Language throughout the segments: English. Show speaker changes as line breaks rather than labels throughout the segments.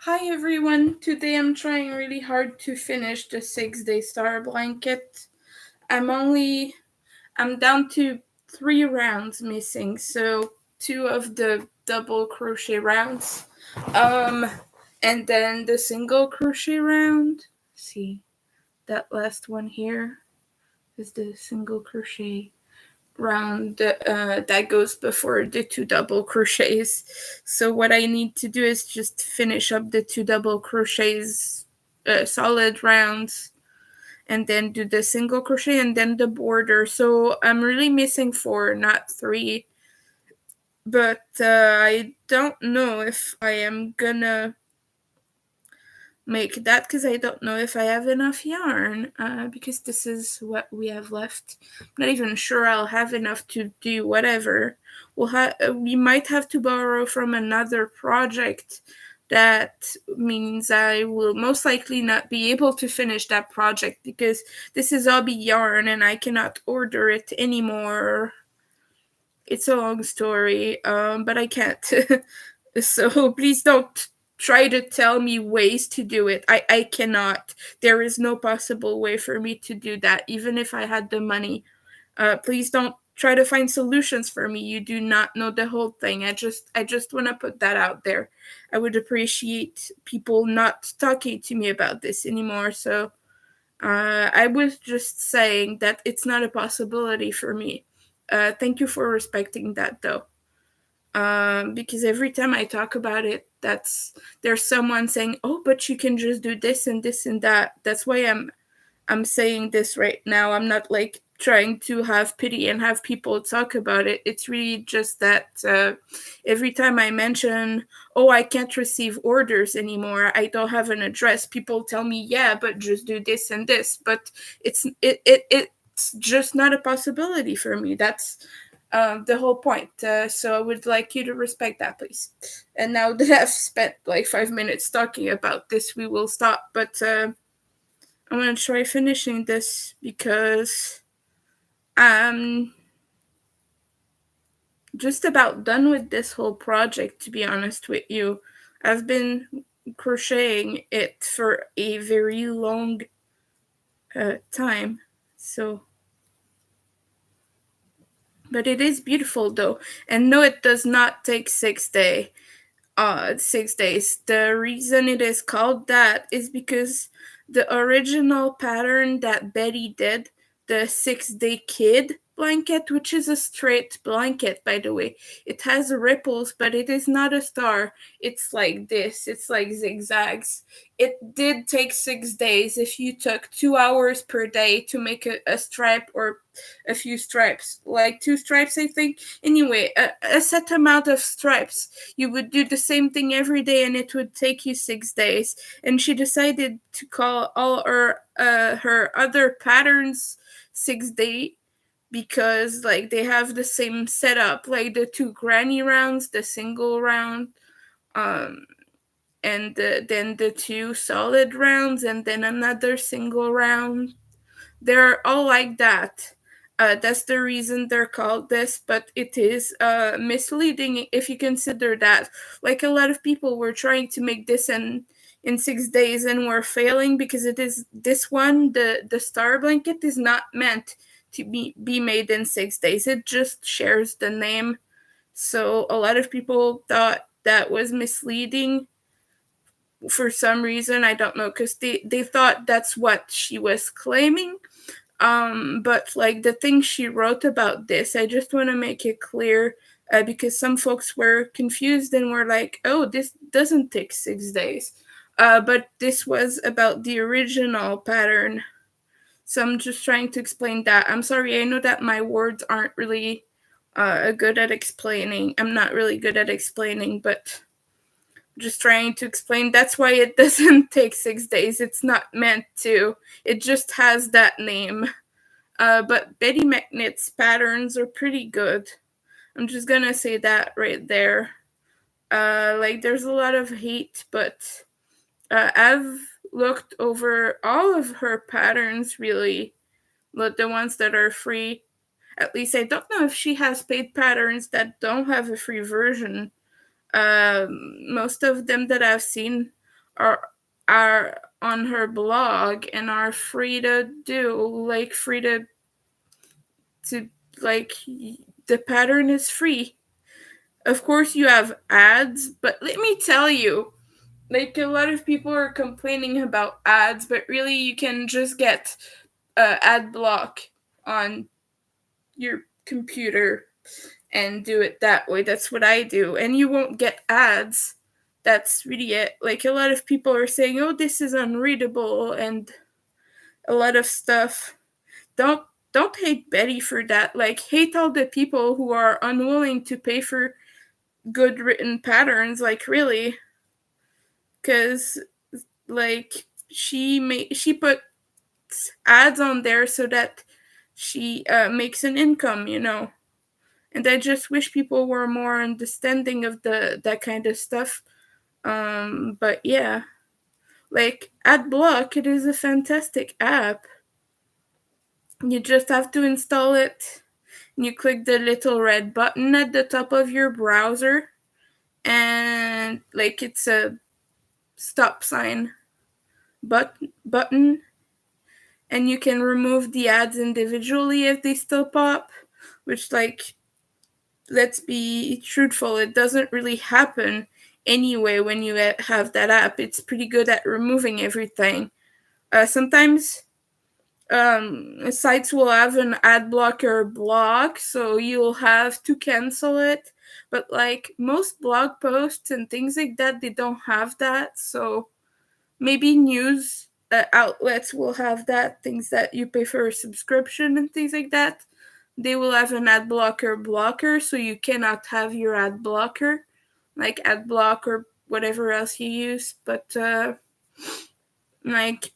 Hi everyone, today I'm trying really hard to finish the 6-day star blanket. I'm down to 3 rounds missing, so 2 of the double crochet rounds. Um, and then the single crochet round. See, that last one here is the single crochet round that goes before the 2 double crochets. So what I need to do is just finish up the 2 double crochets, solid rounds, and then do the single crochet and then the border. So I'm really missing 4, not 3. But I don't know if I am gonna make that because I don't know if I have enough yarn, because this is what we have left. I'm not even sure I'll have enough to do whatever. We might have to borrow from another project. That means I will most likely not be able to finish that project because this is hobby yarn and I cannot order it anymore. It's a long story, but I can't. So please don't try to tell me ways to do it. I cannot. There is no possible way for me to do that, even if I had the money. Please don't try to find solutions for me. You do not know the whole thing. I just want to put that out there. I would appreciate people not talking to me about this anymore. So I was just saying that it's not a possibility for me. Thank you for respecting that, though. Because every time I talk about it, there's someone saying, "Oh, but you can just do this and this and that." That's why I'm saying this right now. I'm not like trying to have pity and have people talk about it. It's really just that every time I mention, "Oh, I can't receive orders anymore. I don't have an address," people tell me, "Yeah, but just do this and this." But it's just not a possibility for me. That's the whole point. So I would like you to respect that, please. And now that I've spent like 5 minutes talking about this, we will stop. But I'm gonna try finishing this because I'm just about done with this whole project, to be honest with you. I've been crocheting it for a very long time. So, but it is beautiful though. And no, it does not take 6 days. The reason it is called that is because the original pattern that Betty did, the 6 Day Kid blanket, which is a straight blanket, by the way, it has ripples, but it is not a star. It's like this, it's like zigzags. It did take 6 days if you took 2 hours per day to make a stripe or a few stripes, like 2 stripes, I think. Anyway, a set amount of stripes. You would do the same thing every day and it would take you 6 days. And she decided to call all her other patterns 6 day because like they have the same setup, like the 2 granny rounds, the single round, um and then the 2 solid rounds and then another single round. They're all like that. That's the reason they're called this, but it is misleading if you consider that. Like a lot of people were trying to make this in 6 days and were failing because it is this one, the star blanket, is not meant to be made in 6 days. It just shares the name. So a lot of people thought that was misleading for some reason. I don't know, because they thought that's what she was claiming. But like the thing she wrote about this, I just want to make it clear, because some folks were confused and were like, "Oh, this doesn't take 6 days." But this was about the original pattern. So I'm just trying to explain that. I'm sorry, I know that my words aren't really good at explaining. I'm not really good at explaining, but just trying to explain that's why it doesn't take 6 days. It's not meant to. It just has that name. But Betty McNitt's patterns are pretty good. I'm just gonna say that right there. Like there's a lot of hate, but I've looked over all of her patterns really, but the ones that are free. At least I don't know if she has paid patterns that don't have a free version. Most of them that I've seen are on her blog and are free to do, like free to like the pattern is free. Of course you have ads, but let me tell you, like a lot of people are complaining about ads, but really you can just get ad block on your computer and do it that way. That's what I do, and you won't get ads. That's really it. Like a lot of people are saying, "Oh, this is unreadable," and a lot of stuff. Don't don't hate Betty for that. Like hate all the people who are unwilling to pay for good written patterns. Like really, because like she put ads on there so that she makes an income, you know. And I just wish people were more understanding of the that kind of stuff. But yeah, like AdBlock, it is a fantastic app. You just have to install it. You click the little red button at the top of your browser, and like it's a stop sign button, and you can remove the ads individually if they still pop, which, like, let's be truthful, it doesn't really happen anyway when you have that app. It's pretty good at removing everything. Sometimes sites will have an ad blocker block, so you'll have to cancel it. But like most blog posts and things like that, they don't have that. So maybe news outlets will have that, things that you pay for a subscription and things like that. They will have an ad blocker, so you cannot have your ad blocker, like ad block or whatever else you use. But like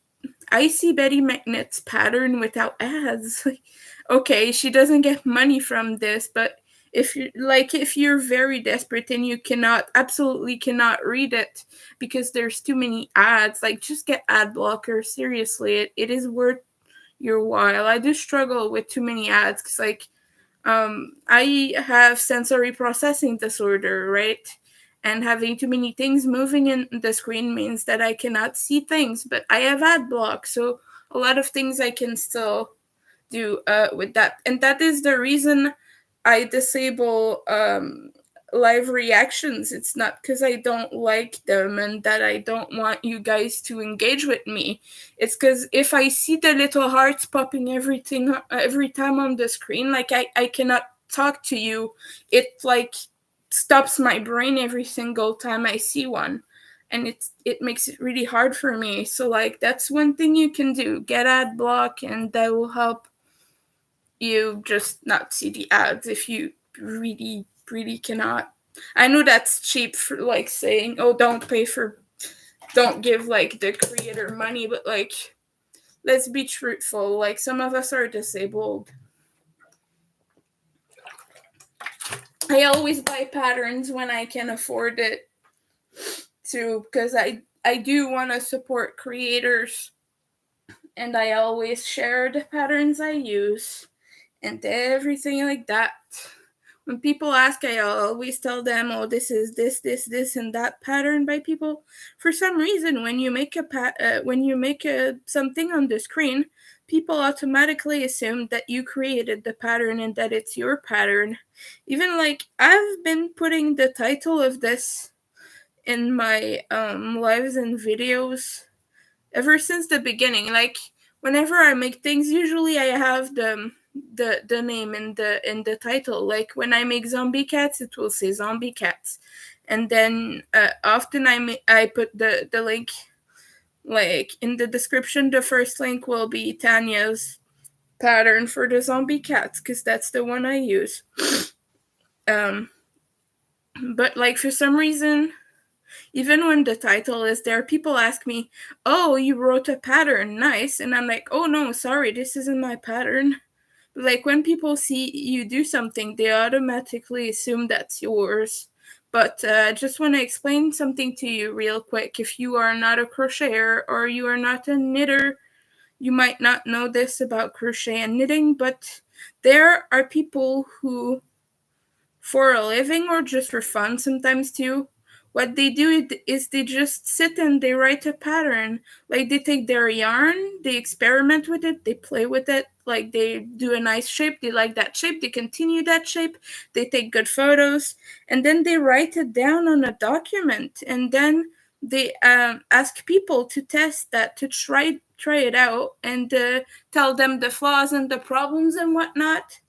I see Betty McNett's pattern without ads. Okay, she doesn't get money from this, but if you're very desperate and you absolutely cannot read it because there's too many ads, like just get ad blocker. Seriously, it is worth your while. I do struggle with too many ads because I have sensory processing disorder, right? And having too many things moving in the screen means that I cannot see things, but I have ad block, so a lot of things I can still do with that. And that is the reason I disable live reactions. It's not because I don't like them and that I don't want you guys to engage with me. It's because if I see the little hearts popping every time on the screen, like I cannot talk to you. It like stops my brain every single time I see one. And it makes it really hard for me. So like that's one thing you can do. Get ad block, and that will help you just not see the ads if you really cannot. I know that's cheap for like saying, oh, don't give like the creator money, but like let's be truthful, like some of us are disabled. I always buy patterns when I can afford it too, because I do want to support creators, and I always share the patterns I use and everything like that. When people ask, I always tell them, oh, this is this, and that pattern by people. For some reason, when you make something on the screen, people automatically assume that you created the pattern and that it's your pattern. Even like I've been putting the title of this in my lives and videos ever since the beginning. Like whenever I make things, usually I have the name in the title. Like when I make zombie cats, it will say zombie cats, and then often I put the link like in the description. The first link will be Tanya's pattern for the zombie cats because that's the one I use. um but like for some reason, even when the title is there, people ask me, oh, you wrote a pattern, nice. And I'm like, oh no, sorry, this isn't my pattern. Like when people see you do something, they automatically assume that's yours. But I just want to explain something to you real quick. If you are not a crocheter or you are not a knitter, you might not know this about crochet and knitting, but there are people who, for a living or just for fun sometimes too, what they do is they just sit and they write a pattern. Like they take their yarn, they experiment with it, they play with it, like they do a nice shape, they like that shape, they continue that shape, they take good photos, and then they write it down on a document, and then they ask people to test that, to try it out, and tell them the flaws and the problems and whatnot.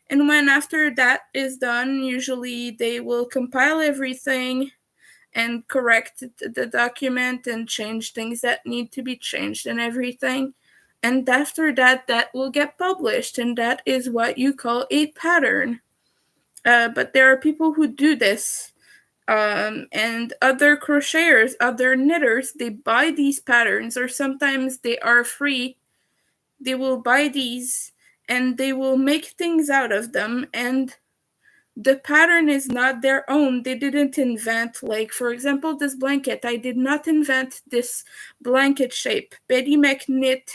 And when after that is done, usually they will compile everything and correct the document and change things that need to be changed and everything. And after that, that will get published, and that is what you call a pattern. But there are people who do this, and other crocheters, other knitters, they buy these patterns, or sometimes they are free. They will buy these and they will make things out of them, and the pattern is not their own. They didn't invent, like, for example, this blanket. I did not invent this blanket shape. Betty McKnit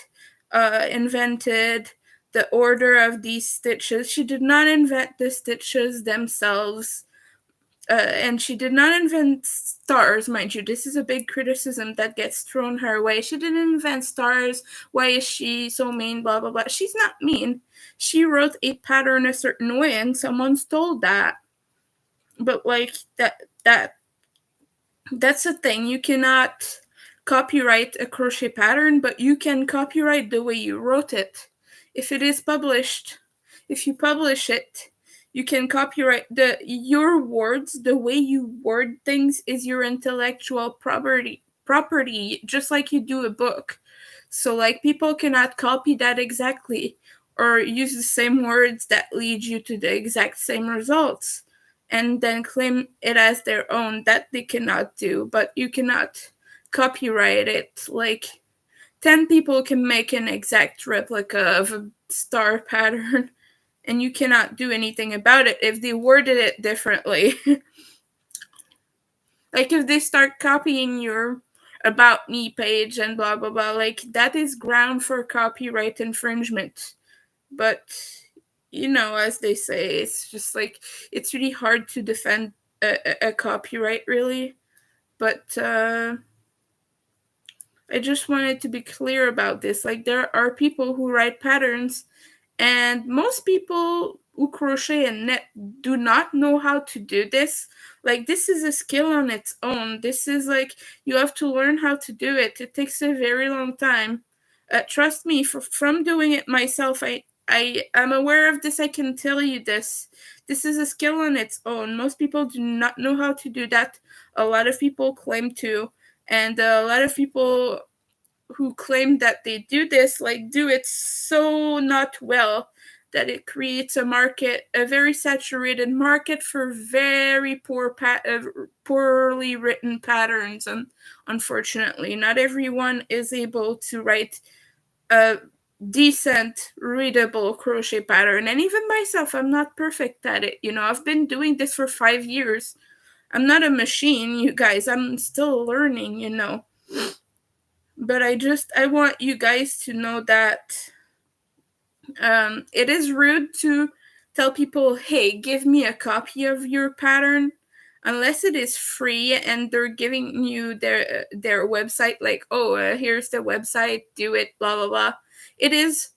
invented the order of these stitches. She did not invent the stitches themselves. And she did not invent stars, mind you. This is a big criticism that gets thrown her way. She didn't invent stars. Why is she so mean? Blah, blah, blah. She's not mean. She wrote a pattern a certain way, and someone stole that. But like that's the thing. You cannot copyright a crochet pattern, but you can copyright the way you wrote it. If it is published, if you publish it, you can copyright your words. The way you word things is your intellectual property, just like you do a book. So like people cannot copy that exactly or use the same words that lead you to the exact same results and then claim it as their own. That they cannot do, but you cannot copyright it. Like 10 people can make an exact replica of a star pattern and you cannot do anything about it if they worded it differently. Like if they start copying your about me page and blah blah blah, like that is ground for copyright infringement. But as they say, it's just like it's really hard to defend a copyright, really. But I just wanted to be clear about this. Like there are people who write patterns, and most people who crochet and knit do not know how to do this. Like this is a skill on its own. This is like you have to learn how to do it. It takes a very long time. Trust me, from doing it myself, I am aware of this. I can tell you this. This is a skill on its own. Most people do not know how to do that. A lot of people claim to, and a lot of people who claim that they do this like do it so not well that it creates a market, a very saturated market for very poorly written patterns. And unfortunately, not everyone is able to write a decent readable crochet pattern. And even myself, I'm not perfect at it. I've been doing this for 5 years. I'm not a machine, you guys. I'm still learning. But I want you guys to know that it is rude to tell people, hey, give me a copy of your pattern, unless it is free and they're giving you their website, like, oh, here's the website, do it, blah blah blah. It is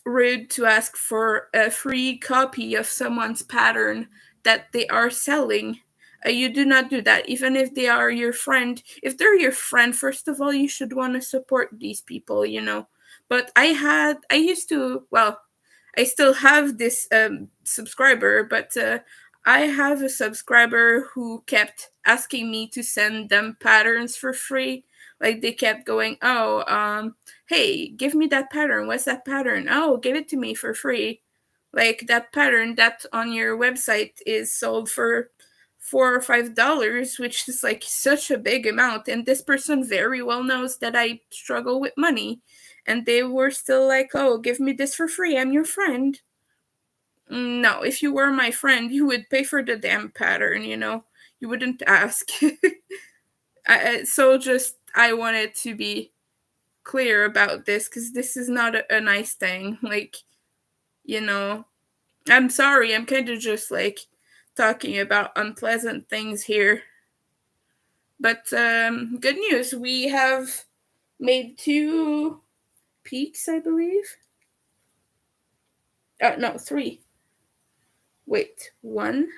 rude to ask for a free copy of someone's pattern that they are selling. You do not do that, even if they are your friend. If they're your friend, first of all, you should want to support these people. But I used to, well, I still have this subscriber, but I have a subscriber who kept asking me to send them patterns for free. Like they kept going, oh, hey, give me that pattern. What's that pattern? Oh, give it to me for free. Like that pattern that on your website is sold for $4 or $5, which is like such a big amount. And this person very well knows that I struggle with money. And they were still like, oh, give me this for free. I'm your friend. No, if you were my friend, you would pay for the damn pattern. You wouldn't ask. I wanted to be clear about this because this is not a nice thing. Like, I'm sorry, I'm kind of just like talking about unpleasant things here. But good news, we have made 2 peaks, I believe. No, 3. Wait, 1,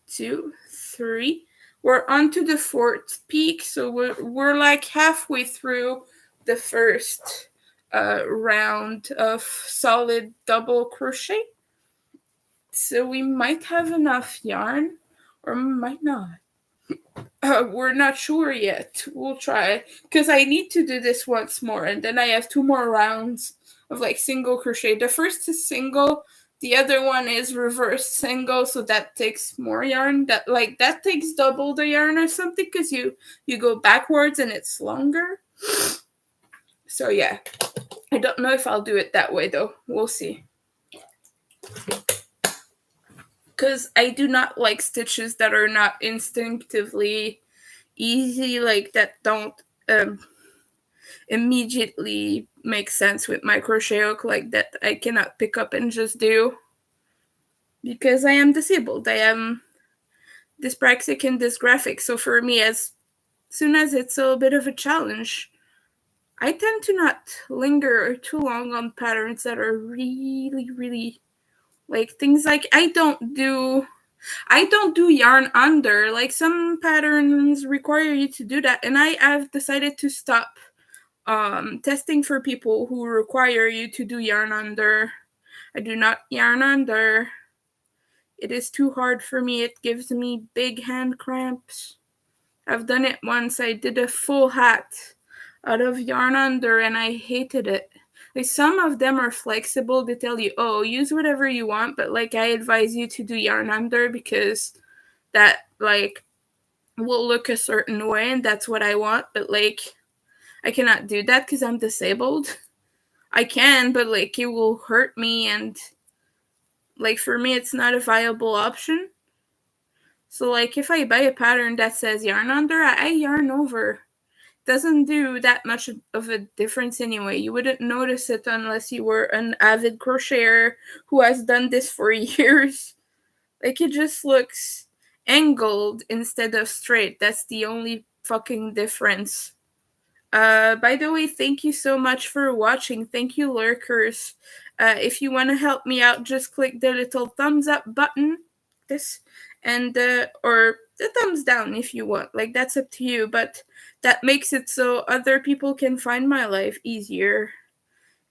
2, 3. We're on to the 4th peak, so we're like halfway through the first round of solid double crochet. So we might have enough yarn, or might not. We're not sure yet. We'll try, because I need to do this once more, and then I have 2 more rounds of like single crochet. The first is single, the other one is reverse single, so that takes more yarn. That takes double the yarn or something, because you go backwards and it's longer. So yeah, I don't know if I'll do it that way though. We'll see. Because I do not like stitches that are not instinctively easy, like that don't immediately make sense with my crochet hook, like that I cannot pick up and just do, because I am disabled. I am dyspraxic and dysgraphic, so for me, as soon as it's a bit of a challenge, I tend to not linger too long on patterns that are really, really, like things like I don't do yarn under. Like some patterns require you to do that, and I have decided to stop testing for people who require you to do yarn under. I do not yarn under. It is too hard for me. It gives me big hand cramps. I've done it once. I did a full hat out of yarn under and I hated it. Like some of them are flexible. They tell you, oh, use whatever you want, but like I advise you to do yarn under because that like will look a certain way and that's what I want, but like I cannot do that because I'm disabled. I can, but like it will hurt me, and like for me it's not a viable option. So like if I buy a pattern that says yarn under, I yarn over. Doesn't do that much of a difference anyway. You wouldn't notice it unless you were an avid crocheter who has done this for years. Like it just looks angled instead of straight. That's the only fucking difference. By the way, thank you so much for watching. Thank you, lurkers. If you want to help me out, just click the little thumbs up button. This and or the thumbs down if you want. Like that's up to you. But that makes it so other people can find my life easier.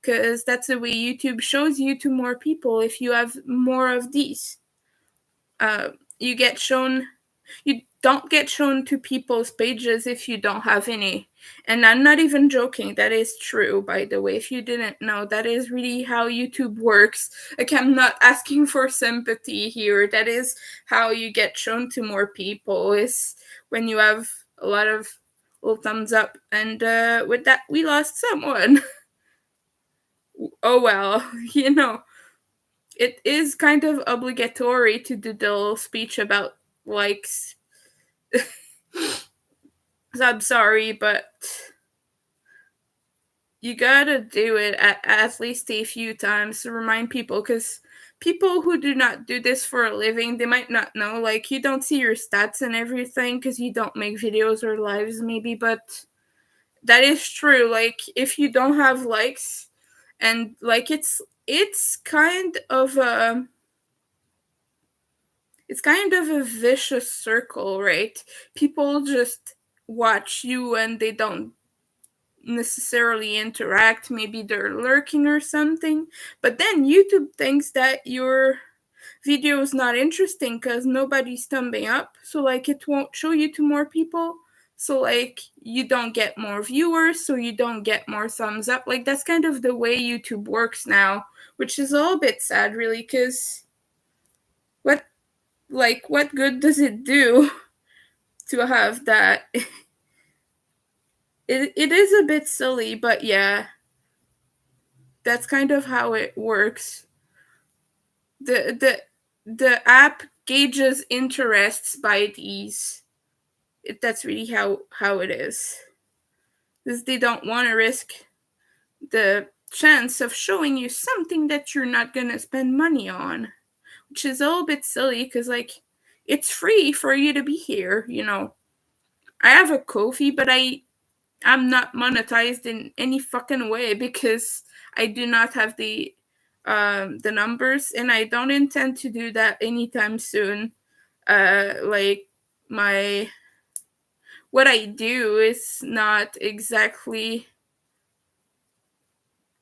Because that's the way YouTube shows you to more people. If you have more of these, you get shown. You don't get shown to people's pages if you don't have any. And I'm not even joking. That is true, by the way. If you didn't know, that is really how YouTube works. Like, I'm not asking for sympathy here. That is how you get shown to more people, is when you have a lot of little thumbs up. And with that, we lost someone. Oh well, it is kind of obligatory to do the little speech about likes. I'm sorry, but you gotta do it at least a few times to remind people, because people who do not do this for a living, they might not know. Like, you don't see your stats and everything because you don't make videos or lives, maybe, but that is true. Like, if you don't have likes, and like it's kind of a vicious circle, right? People just watch you and they don't necessarily interact. Maybe they're lurking or something, but then YouTube thinks that your video is not interesting because nobody's thumbing up, so like it won't show you to more people, so like you don't get more viewers, so you don't get more thumbs up. Like that's kind of the way YouTube works now, which is a little bit sad, really, because what good does it do to have that? It is a bit silly, but yeah, that's kind of how it works. The app gauges interests by these. That's really how it is. Because they don't want to risk the chance of showing you something that you're not gonna spend money on, which is a little bit silly because like it's free for you to be here, I have a Ko-fi, but I'm not monetized in any fucking way because I do not have the numbers, and I don't intend to do that anytime soon. Like my what I do is not exactly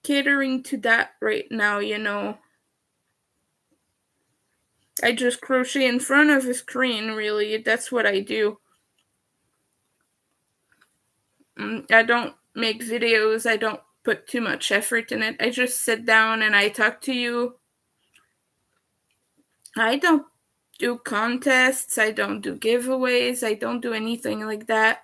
catering to that right now, you know. I just crochet in front of a screen, really. That's what I do. I don't make videos, I don't put too much effort in it. I just sit down and I talk to you. I don't do contests, I don't do giveaways, I don't do anything like that.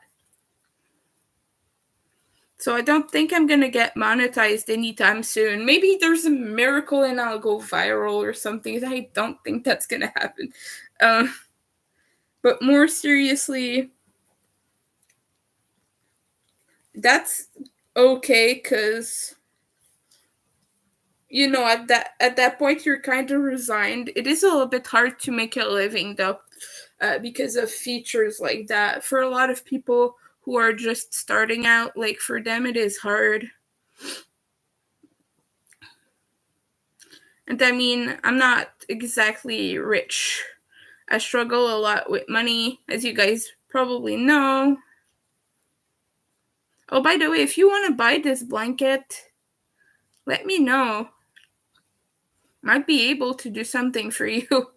So I don't think I'm gonna get monetized anytime soon. Maybe there's a miracle and I'll go viral or something. I don't think that's gonna happen. Uh, but more seriously, that's okay because you know at that point you're kind of resigned. It is a little bit hard to make a living though, because of features like that. For a lot of people who are just starting out, like for them it is hard. And I mean, I'm not exactly rich. I struggle a lot with money, as you guys probably know. Oh, by the way, if you want to buy this blanket, let me know. Might be able to do something for you.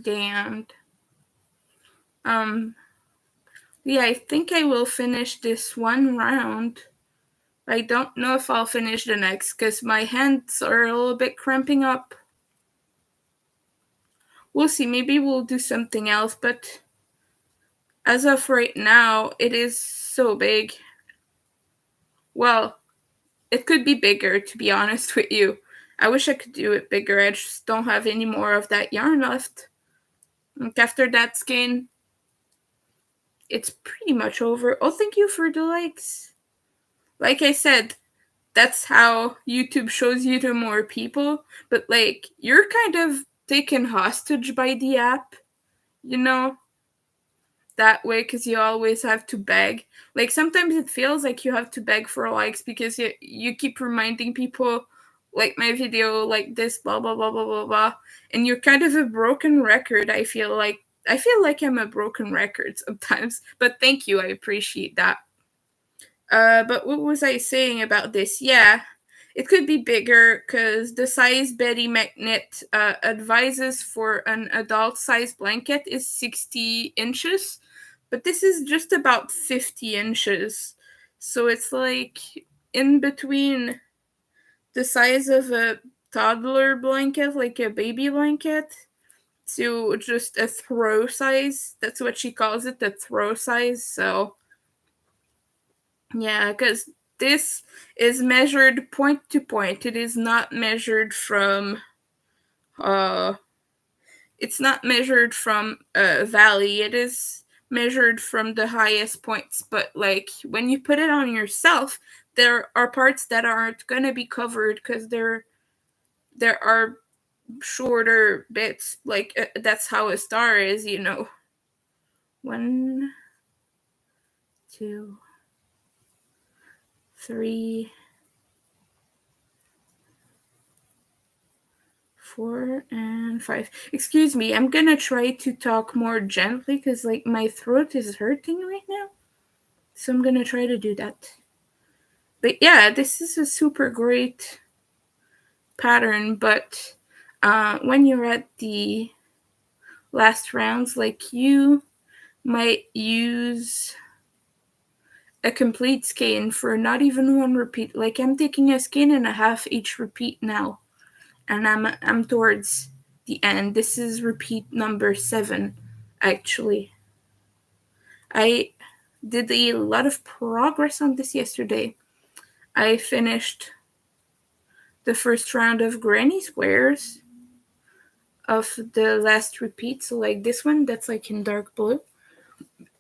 Damned. Um, yeah, I think I will finish this one round. I don't know if I'll finish the next because my hands are a little bit cramping up. We'll see. Maybe we'll do something else, but as of right now, it is so big. Well, it could be bigger, to be honest with you. I wish I could do it bigger. I just don't have any more of that yarn left. Like after that skein, it's pretty much over. Oh, thank you for the likes. Like I said, that's how YouTube shows you to more people. But like, you're kind of taken hostage by the app, you know? That way because you always have to beg. Like sometimes it feels like you have to beg for likes because you keep reminding people like my video like this blah blah blah blah blah blah, and you're kind of a broken record. I feel like I'm a broken record sometimes, but thank you, I appreciate that. But what was I saying about this? Yeah, it could be bigger because the size Betty McKnitt advises for an adult size blanket is 60 inches, but this is just about 50 inches. So it's like in between the size of a toddler blanket, like a baby blanket, to just a throw size. That's what she calls it, the throw size. So yeah, because this is measured point to point. It is not measured from uh it's not measured from a valley. It is measured from the highest points. But like when you put it on yourself, there are parts that aren't gonna be covered because there are shorter bits. Like that's how a star is, you know. One, two, three, 4 and 5. Excuse me, I'm gonna try to talk more gently because like my throat is hurting right now. So I'm gonna try to do that. But yeah, this is a super great pattern, but when you're at the last rounds, like you might use a complete skein for not even one repeat. Like I'm taking a skein and a half each repeat now, and I'm towards the end. This is repeat number 7, actually. I did a lot of progress on this yesterday. I finished the first round of granny squares of the last repeat. So like this one, that's like in dark blue.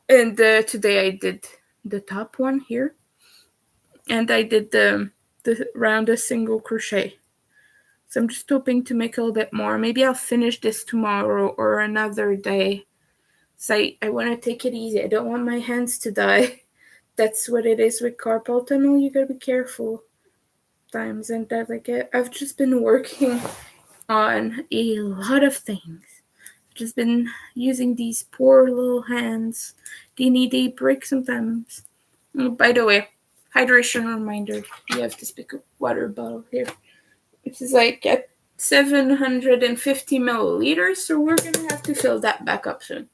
And today I did the top one here. And I did the round of single crochet. So I'm just hoping to make a little bit more. Maybe I'll finish this tomorrow or another day. So I want to take it easy. I don't want my hands to die. That's what it is with carpal tunnel. You gotta be careful times, and that I've just been working on a lot of things. I've just been using these poor little hands. They need a break sometimes. Oh, by the way, hydration reminder. You have this big water bottle here, which is like at 750 milliliters, so we're gonna have to fill that back up soon.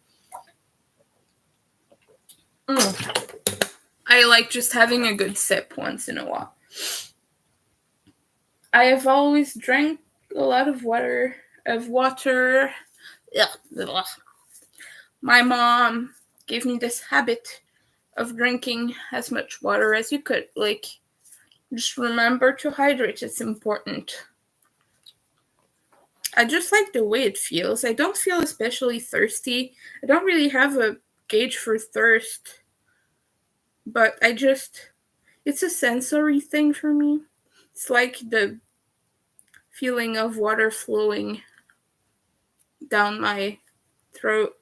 I like just having a good sip once in a while. I have always drank a lot of water. My mom gave me this habit of drinking as much water as you could. Like, just remember to hydrate. It's important. I just like the way it feels. I don't feel especially thirsty. I don't really have a gauge for thirst. But it's a sensory thing for me. It's like the feeling of water flowing down my throat.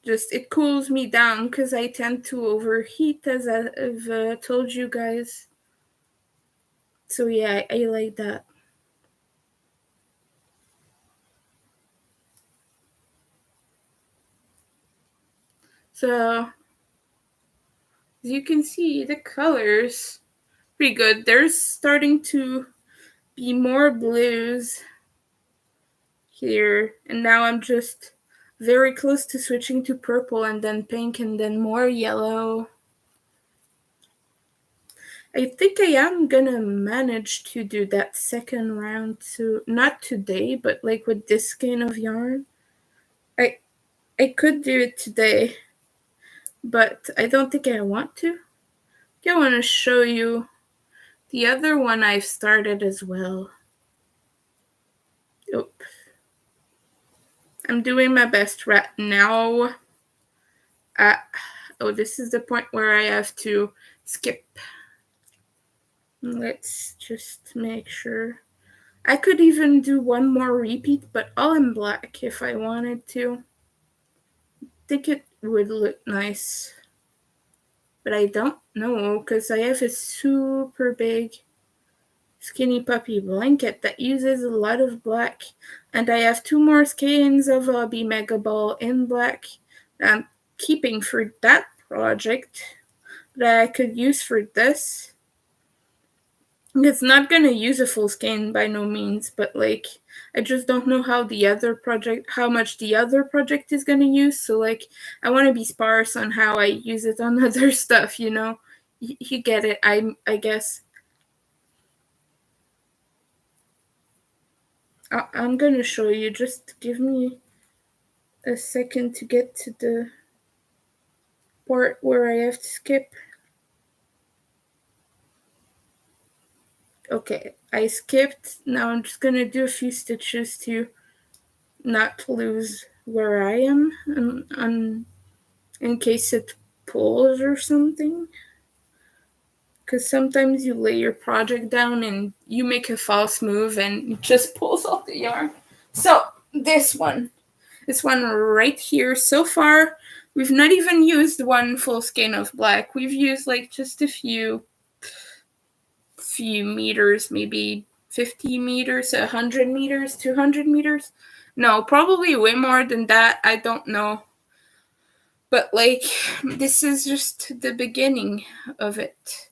Just, it cools me down because I tend to overheat, as I've told you guys. So yeah, I like that. So, as you can see, the colors pretty good. There's starting to be more blues here, and now I'm just very close to switching to purple and then pink and then more yellow. I think I am gonna manage to do that second round too. Not today, but like with this skein of yarn. I could do it today, but I don't think I want to. I want to show you the other one I've started as well. Oop. I'm doing my best right now. This is the point where I have to skip. Let's just make sure. I could even do one more repeat, but all in black if I wanted to. I think it would look nice. But I don't know, because I have a super big skinny puppy blanket that uses a lot of black. And I have 2 more skeins of Be Mega Ball in black that I'm keeping for that project that I could use for this. It's not going to use a full skein by no means, but like, I just don't know how much the other project is going to use. So like, I want to be sparse on how I use it on other stuff, you know? You get it, I guess. I'm going to show you. Just give me a second to get to the part where I have to skip. Okay, I skipped. Now I'm just going to do a few stitches to not lose where I am in case it pulls or something. Because sometimes you lay your project down and you make a false move and it just pulls off the yarn. So this one right here, so far we've not even used one full skein of black. We've used like just a few meters, maybe 50 meters, 100 meters, 200 meters. No, probably way more than that. I don't know. But like, this is just the beginning of it.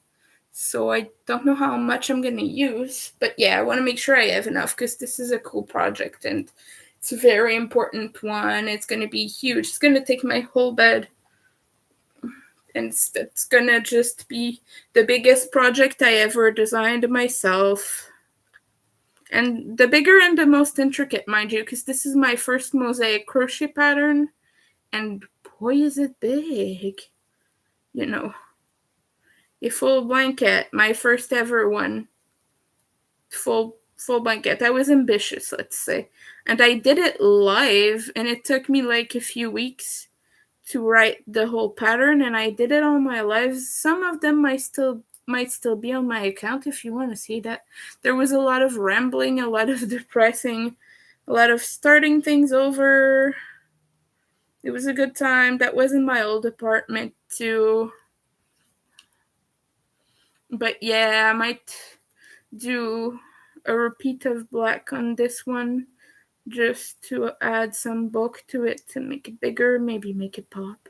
So I don't know how much I'm going to use. But yeah, I want to make sure I have enough because this is a cool project and it's a very important one. It's going to be huge. It's going to take my whole bed. And it's going to just be the biggest project I ever designed myself. And the bigger and the most intricate, mind you, because this is my first mosaic crochet pattern. And boy, is it big. You know, a full blanket, my first ever one. Full blanket. I was ambitious, let's say. And I did it live, and it took me like a few weeks to write the whole pattern, and I did it on my lives. Some of them might still be on my account if you want to see that. There was a lot of rambling, a lot of depressing, a lot of starting things over. It was a good time. That was in my old apartment too. But yeah, I might do a repeat of black on this one just to add some bulk to it to make it bigger, maybe make it pop.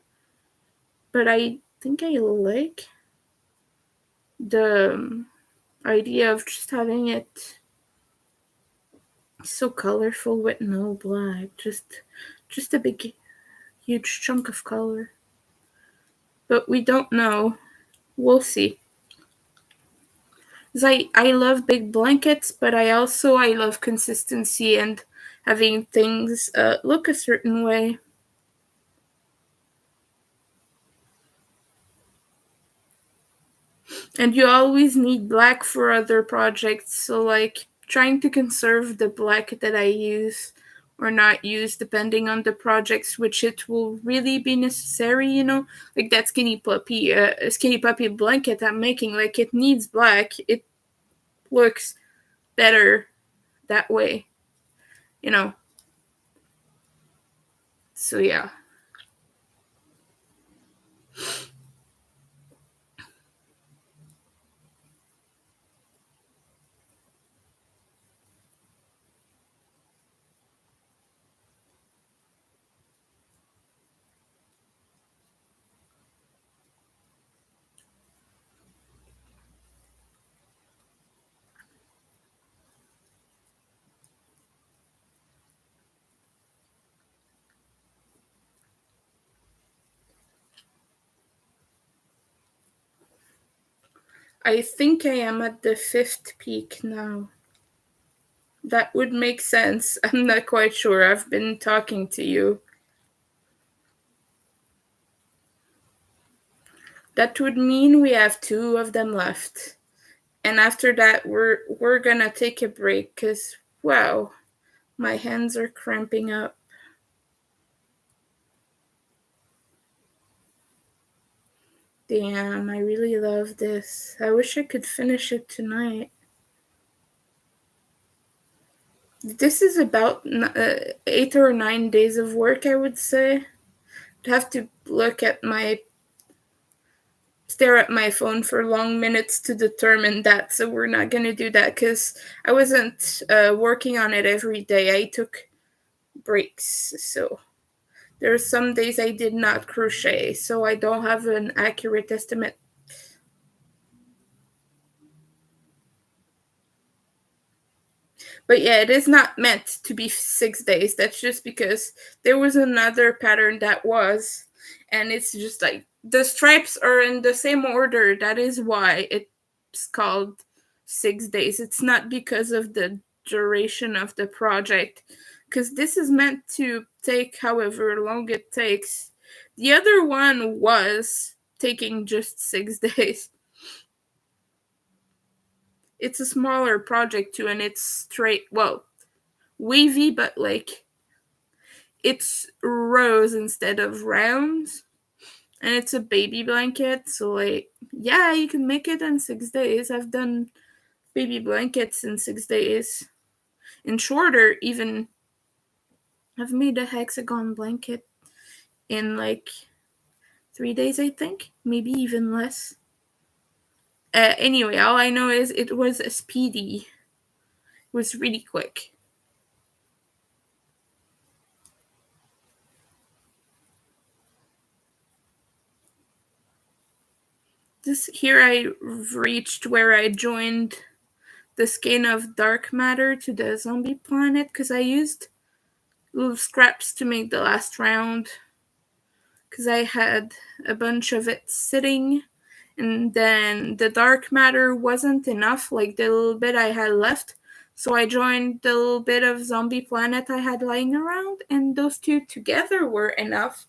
But I think I like the idea of just having it so colorful with no black, just a big huge chunk of color. But we don't know. We'll see. I love big blankets, but I love consistency and having things look a certain way. And you always need black for other projects, so like trying to conserve the black that I use or not use depending on the projects which it will really be necessary, like that skinny puppy blanket I'm making, like it needs black. It looks better that way, you know. So yeah. I think I am at the fifth peak now. That would make sense. I'm not quite sure. I've been talking to you. That would mean we have two of them left. And after that we're gonna take a break because wow, my hands are cramping up. Damn, I really love this. I wish I could finish it tonight. This is about 8 or 9 days of work, I would say. I'd have to stare at my phone for long minutes to determine that, so we're not gonna do that because I wasn't working on it every day. I took breaks, so there are some days I did not crochet, so I don't have an accurate estimate. But yeah, it is not meant to be 6 days. That's just because there was another pattern that was, and it's just like the stripes are in the same order. That is why it's called 6 days. It's not because of the duration of the project, because this is meant to take however long it takes. The other one was taking just 6 days. It's a smaller project too, and it's straight, well, wavy, but like it's rows instead of rounds. And it's a baby blanket, so like yeah, you can make it in 6 days. I've done baby blankets in 6 days. And shorter even. I've made a hexagon blanket in like 3 days, I think. Maybe even less. Anyway, all I know is it was a speedy. It was really quick. This here I reached where I joined the skein of dark matter to the zombie planet because I used little scraps to make the last round because I had a bunch of it sitting, and then the dark matter wasn't enough, like the little bit I had left, so I joined the little bit of zombie planet I had lying around, and those two together were enough.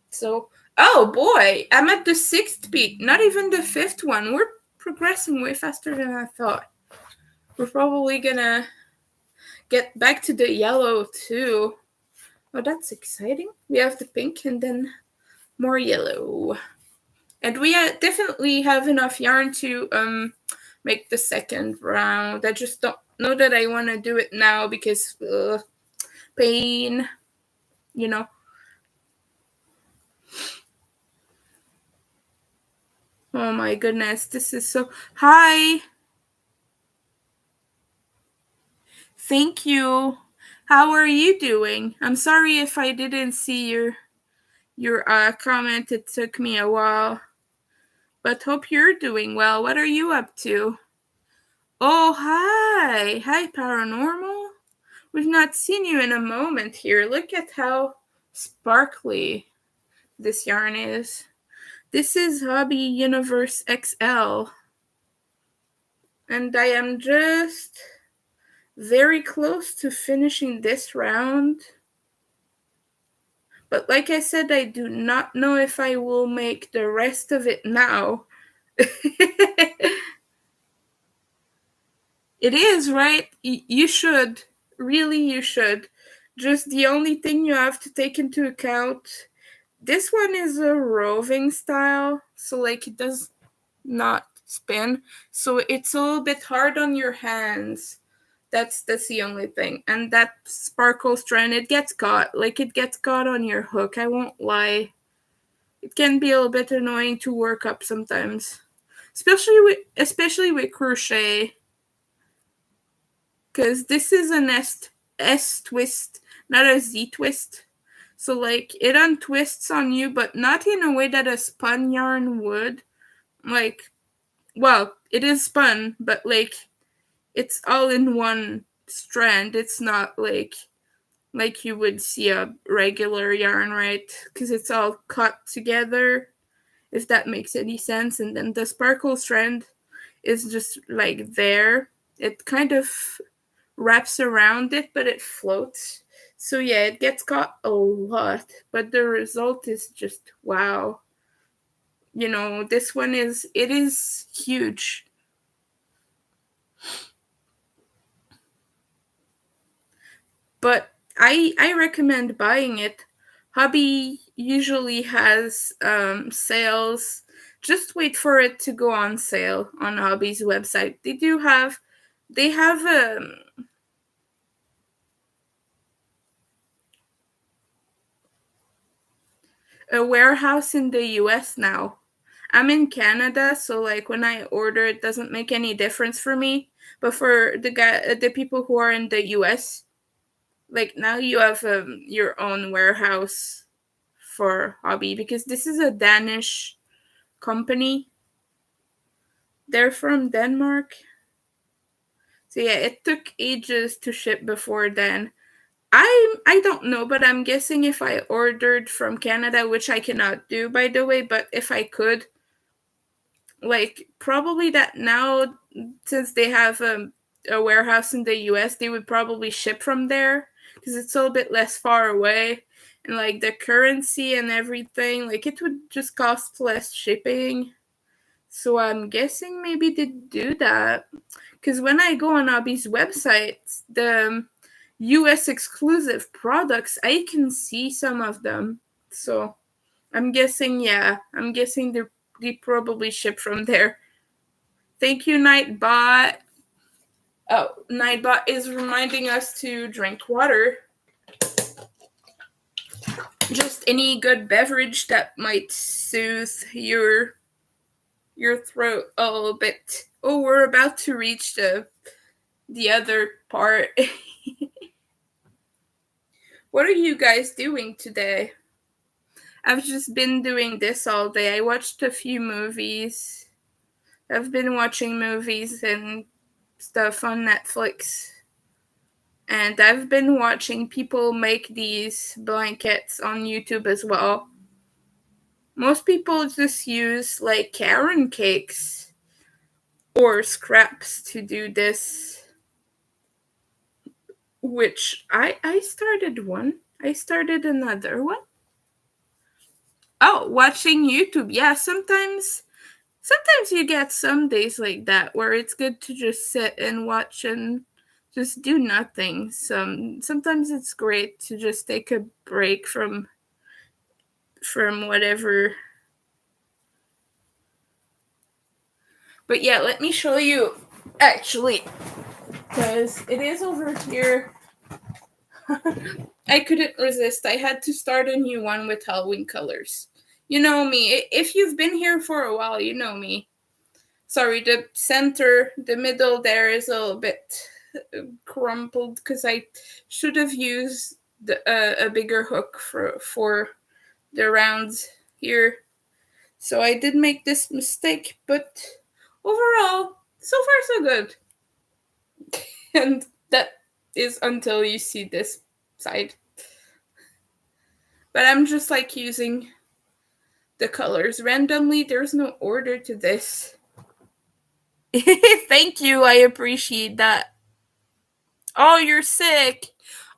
So oh boy, I'm at the sixth peak, not even the fifth one. We're progressing way faster than I thought. We're probably gonna get back to the yellow too. Oh, that's exciting. We have the pink and then more yellow. And we definitely have enough yarn to make the second round. I just don't know that I want to do it now because pain, you know. Oh my goodness, this is so. Hi, thank you. How are you doing? I'm sorry if I didn't see your comment. It took me a while, but hope you're doing well. What are you up to? Oh, hi, paranormal. We've not seen you in a moment here. Look at how sparkly this yarn is. This is Hobby Universe XL, and I am just very close to finishing this round. But like I said, I do not know if I will make the rest of it now. It is, right? You should. Really, you should. Just the only thing you have to take into account, this one is a roving style, so like it does not spin. So it's a little bit hard on your hands. That's the only thing. And that sparkle strand, it gets caught. Like it gets caught on your hook. I won't lie. It can be a little bit annoying to work up sometimes. Especially with crochet. Because this is an S twist, not a Z twist. So like it untwists on you, but not in a way that a spun yarn would. Like, well, it is spun, but like it's all in one strand. It's not like you would see a regular yarn, right? Because it's all cut together, if that makes any sense. And then the sparkle strand is just like there. It kind of wraps around it, but it floats. So yeah, it gets caught a lot, but the result is just wow. This one is huge. But I recommend buying it. Hobby usually has sales. Just wait for it to go on sale on Hobby's website. They have a warehouse in the US now. I'm in Canada, so like when I order, it doesn't make any difference for me. But for the people who are in the US, like now you have your own warehouse for Hobby, because this is a Danish company. They're from Denmark. So yeah, it took ages to ship before then. I don't know, but I'm guessing if I ordered from Canada, which I cannot do by the way, but if I could, like probably that now, since they have a warehouse in the US, they would probably ship from there because it's a little bit less far away, and like the currency and everything, like it would just cost less shipping. So I'm guessing maybe they do that. Because when I go on Hobby's website, the US exclusive products, I can see some of them. So I'm guessing, yeah, they probably ship from there. Thank you, Nightbot. Oh, Nightbot is reminding us to drink water. Just any good beverage that might soothe your throat a little bit. Oh, we're about to reach the other part. What are you guys doing today? I've just been doing this all day. I watched a few movies. I've been watching movies and stuff on Netflix. And I've been watching people make these blankets on YouTube as well. Most people just use like carrot cakes or scraps to do this, which I started one. I started another one. Oh, watching YouTube. Yeah, sometimes you get some days like that where it's good to just sit and watch and just do nothing. Sometimes it's great to just take a break from whatever But yeah, let me show you, actually, because it is over here. I couldn't resist. I had to start a new one with Halloween colors. You know me. If you've been here for a while, you know me. Sorry, the center, the middle there is a little bit crumpled because I should have used a bigger hook for the rounds here. So I did make this mistake, but overall, so far so good. And that is until you see this side. But I'm just like using the colors randomly. There's no order to this. Thank you. I appreciate that. Oh, you're sick.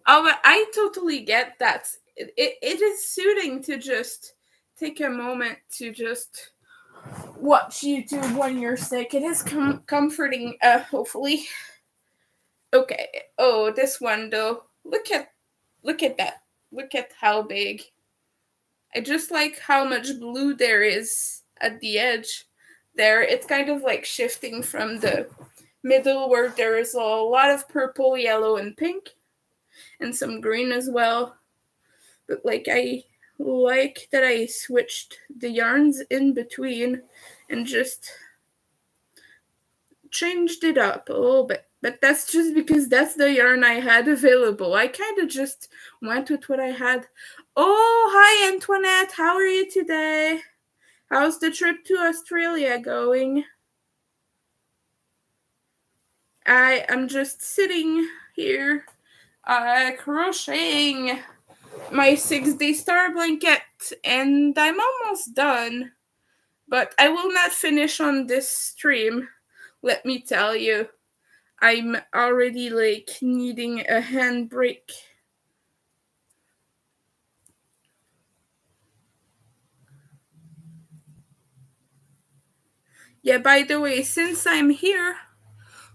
Oh, but I totally get that. It is soothing to just take a moment to just watch YouTube when you're sick. It is comforting, hopefully. Okay. Oh, this one though. Look at that. Look at how big. I just like how much blue there is at the edge there. It's kind of like shifting from the middle where there is a lot of purple, yellow, and pink, and some green as well. But like I like that I switched the yarns in between and just changed it up a little bit. But that's just because that's the yarn I had available. I kind of just went with what I had. Oh, hi Antoinette. How are you today? How's the trip to Australia going? I am just sitting here crocheting my 6-day star blanket, and I'm almost done. But I will not finish on this stream, let me tell you. I'm already like needing a handbrake. Yeah, by the way, since I'm here,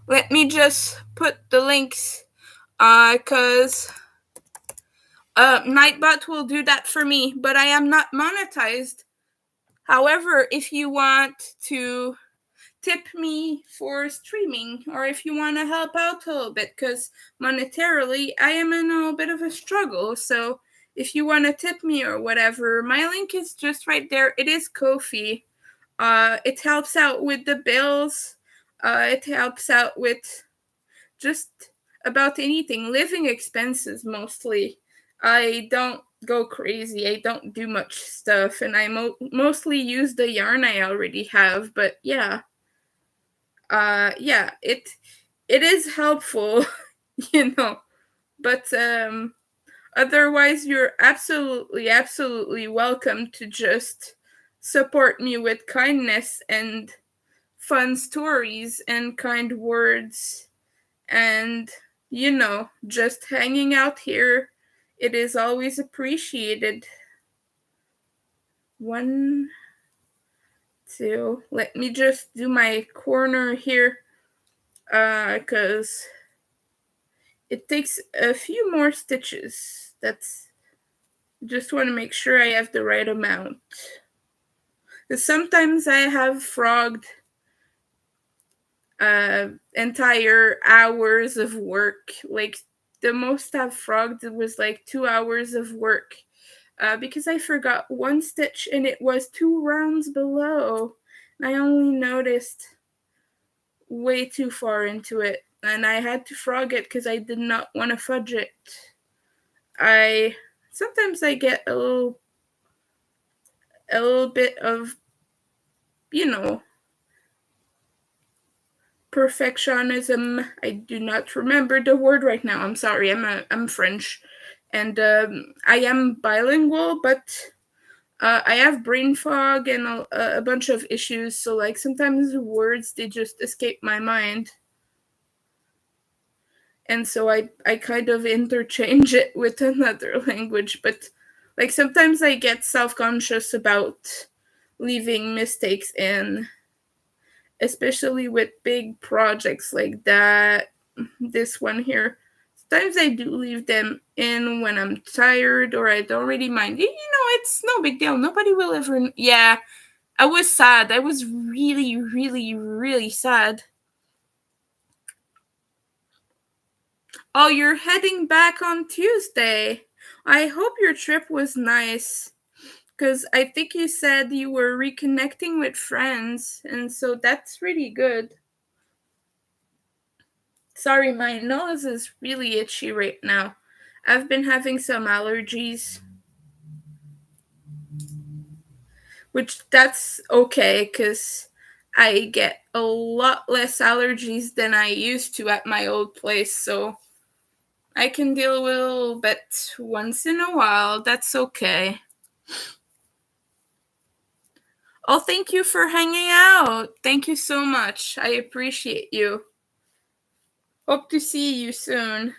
let me just put the links, cause Nightbot will do that for me, but I am not monetized. However, if you want to tip me for streaming, or if you want to help out a little bit, because monetarily I am in a little bit of a struggle. So if you want to tip me or whatever, my link is just right there. It is Ko-fi. It helps out with the bills. It helps out with just about anything, living expenses mostly. I don't go crazy. I don't do much stuff, and I mostly use the yarn I already have. But yeah, yeah, it is helpful, you know. But otherwise, you're absolutely welcome to just support me with kindness and fun stories and kind words, and just hanging out here. It is always appreciated. 1, 2. Let me just do my corner here, because it takes a few more stitches. That's just want to make sure I have the right amount. Because sometimes I have frogged entire hours of work. Like the most I've frogged was like 2 hours of work, because I forgot one stitch and it was 2 rounds below. And I only noticed way too far into it, and I had to frog it because I did not want to fudge it. Sometimes I get a little bit of, perfectionism. I do not remember the word right now. I'm sorry. I'm French, and I am bilingual, but I have brain fog and a bunch of issues. So like sometimes words, they just escape my mind, and so I kind of interchange it with another language. But like sometimes I get self-conscious about leaving mistakes in, especially with big projects like that. This one here, sometimes I do leave them in when I'm tired, or I don't really mind. It's no big deal. Nobody will ever. Yeah, I was sad. I was really, really, really sad. Oh, you're heading back on Tuesday. I hope your trip was nice. Because I think you said you were reconnecting with friends, and so that's really good. Sorry, my nose is really itchy right now. I've been having some allergies, which that's okay because I get a lot less allergies than I used to at my old place, so I can deal with a little bit once in a while. That's okay. Oh, thank you for hanging out. Thank you so much. I appreciate you. Hope to see you soon.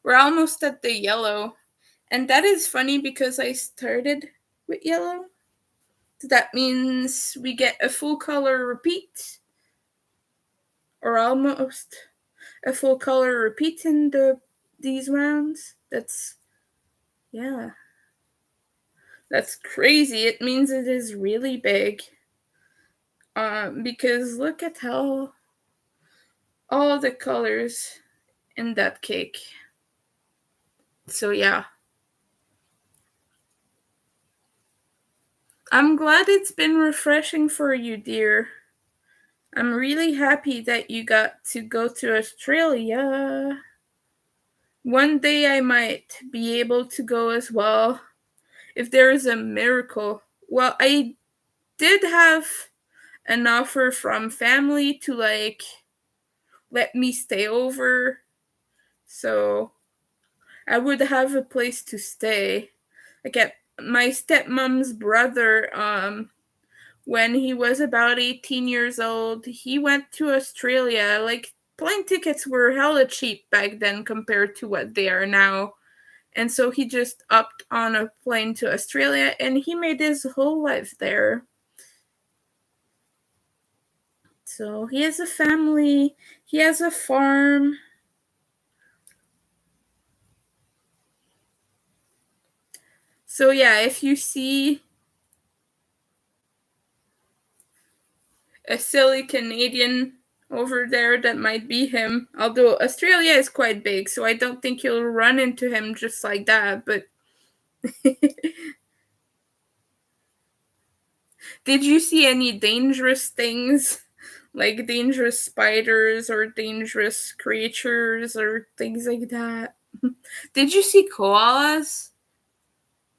We're almost at the yellow. And that is funny because I started with yellow. That means we get a full color repeat, or almost a full color repeat in these rounds. Yeah, that's crazy. It means it is really big. Because look at how all the colors in that cake. So yeah, I'm glad it's been refreshing for you, dear. I'm really happy that you got to go to Australia. One day I might be able to go as well if there is a miracle. Well, I did have an offer from family to let me stay over, so I would have a place to stay. Like at my stepmom's brother, when he was about 18 years old, he went to Australia. Like, plane tickets were hella cheap back then compared to what they are now. And so he just upped on a plane to Australia and he made his whole life there. So he has a family, he has a farm. So yeah, if you see a silly Canadian over there, that might be him. Although Australia is quite big, so I don't think you'll run into him just like that. But did you see any dangerous things? Like dangerous spiders or dangerous creatures or things like that? Did you see koalas?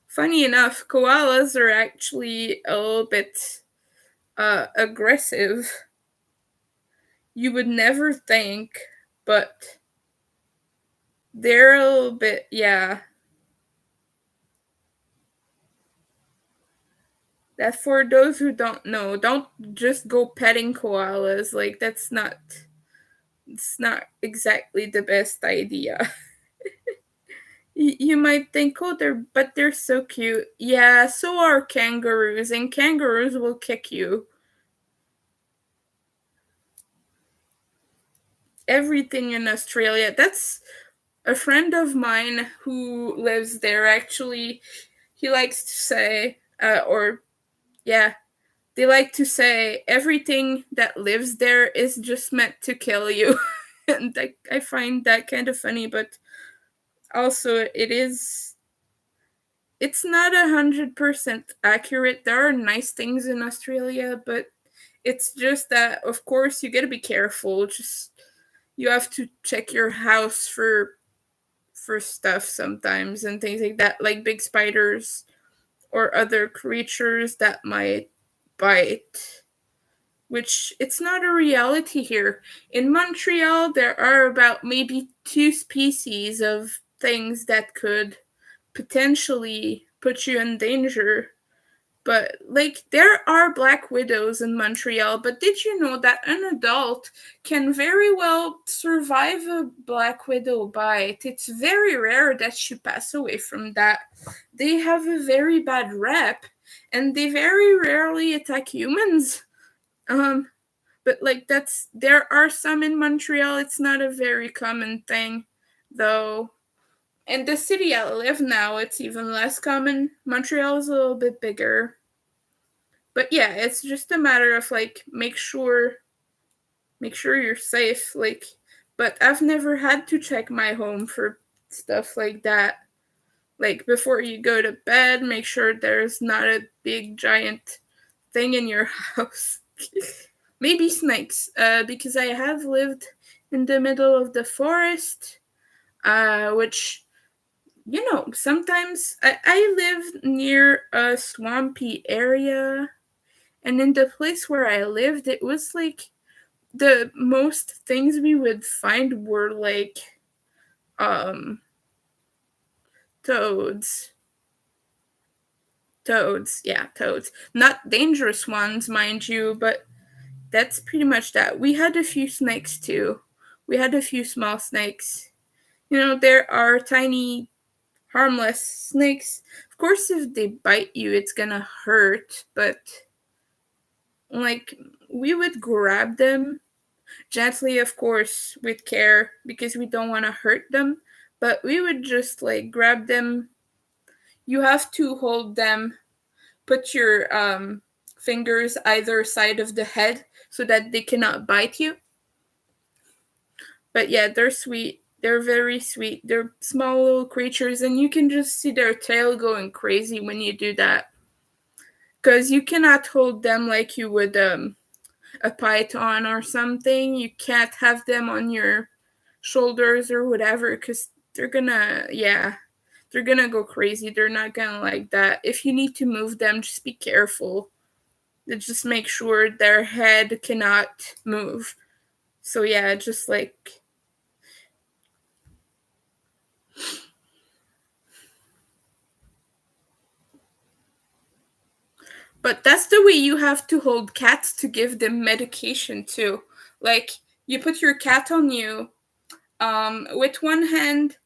Funny enough, koalas are actually a little bit aggressive. You would never think, but they're a little bit, yeah. That for those who don't know, don't just go petting koalas. Like it's not exactly the best idea. You might think, oh, they're so cute. Yeah, so are kangaroos, and kangaroos will kick you. Everything in Australia. That's a friend of mine who lives there. Actually, he likes to say, or yeah, they like to say everything that lives there is just meant to kill you. And I find that kind of funny, but also it's not 100% accurate. There are nice things in Australia, but it's just that of course you gotta be careful. Just you have to check your house for stuff sometimes and things like that, like big spiders or other creatures that might bite, which it's not a reality here. In Montreal, there are about maybe 2 species of things that could potentially put you in danger. But like there are black widows in Montreal, but did you know that an adult can very well survive a black widow bite? It's very rare that you pass away from that. They have a very bad rep and they very rarely attack humans. Um but like there are some in Montreal. It's not a very common thing though. In the city I live now, it's even less common. Montreal is a little bit bigger. But yeah, it's just a matter of like make sure you're safe. Like, but I've never had to check my home for stuff like that. Like before you go to bed, make sure there's not a big giant thing in your house. Maybe snakes, because I have lived in the middle of the forest, which, sometimes I live near a swampy area, and in the place where I lived, it was like the most things we would find were like um toads. Toads, yeah, toads. Not dangerous ones, mind you, but that's pretty much that. We had a few snakes too. We had a few small snakes. There are tiny, harmless snakes. Of course, if they bite you, it's gonna hurt, but like we would grab them gently, of course, with care because we don't want to hurt them, but we would just like grab them. You have to hold them, put your fingers either side of the head so that they cannot bite you. But yeah, they're sweet. They're very sweet. They're small little creatures, and you can just see their tail going crazy when you do that. Because you cannot hold them like you would a python or something. You can't have them on your shoulders or whatever, because they're gonna go crazy. They're not gonna like that. If you need to move them, just be careful. Just make sure their head cannot move. So yeah, just like. But that's the way you have to hold cats to give them medication too. Like, you put your cat on you, with one hand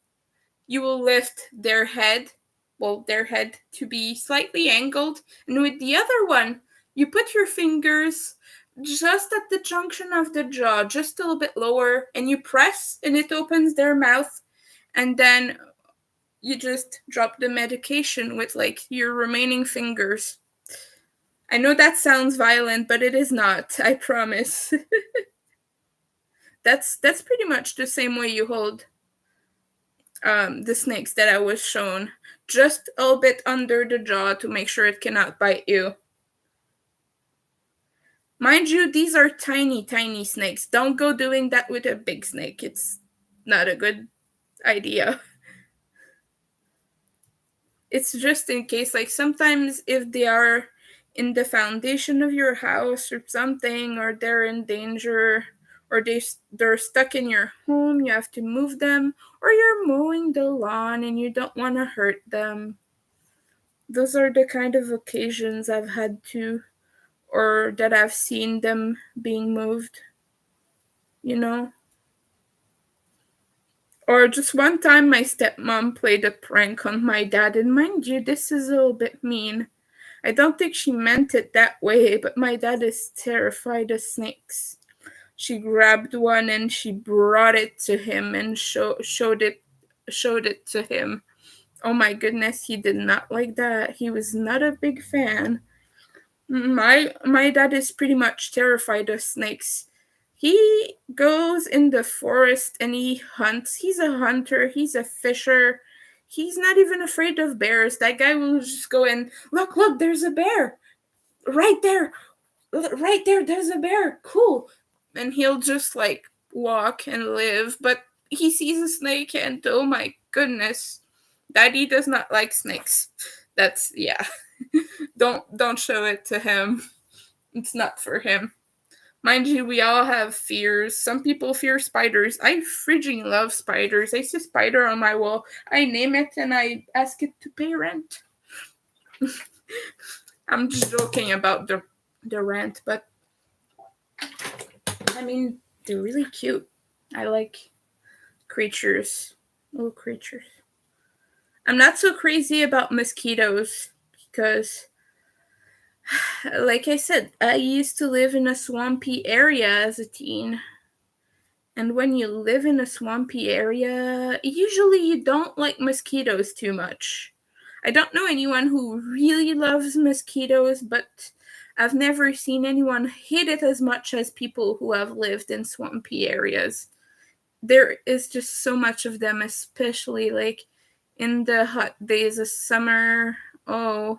you will lift their head to be slightly angled, and with the other one, you put your fingers just at the junction of the jaw, just a little bit lower, and you press, and it opens their mouth, and then you just drop the medication with like your remaining fingers. I know that sounds violent, but it is not, I promise. That's pretty much the same way you hold the snakes that I was shown, just a little bit under the jaw to make sure it cannot bite you. Mind you, these are tiny, tiny snakes. Don't go doing that with a big snake. It's not a good idea. It's just in case, like sometimes if they are in the foundation of your house or something, or they're in danger, or they're stuck in your home, you have to move them, or you're mowing the lawn and you don't want to hurt them. Those are the kind of occasions I've had to, or that I've seen them being moved, you know? Or just one time my stepmom played a prank on my dad, and mind you, this is a little bit mean. I don't think she meant it that way, but my dad is terrified of snakes. She grabbed one and she brought it to him and showed it to him. Oh my goodness, he did not like that. He was not a big fan. My dad is pretty much terrified of snakes. He goes in the forest and he hunts. He's a hunter, he's a fisher. He's not even afraid of bears. That guy will just go and look, there's a bear. Right there. Right there, there's a bear. Cool. And he'll just like walk and live, but he sees a snake and oh my goodness. Daddy does not like snakes. That's yeah. Don't show it to him. It's not for him. Mind you, we all have fears. Some people fear spiders. I freaking love spiders. I see a spider on my wall. I name it and I ask it to pay rent. I'm just joking about the rent, but I mean, they're really cute. I like creatures, little creatures. I'm not so crazy about mosquitoes because, like I said, I used to live in a swampy area as a teen. And when you live in a swampy area, usually you don't like mosquitoes too much. I don't know anyone who really loves mosquitoes, but I've never seen anyone hate it as much as people who have lived in swampy areas. There is just so much of them, especially like in the hot days of summer. Oh,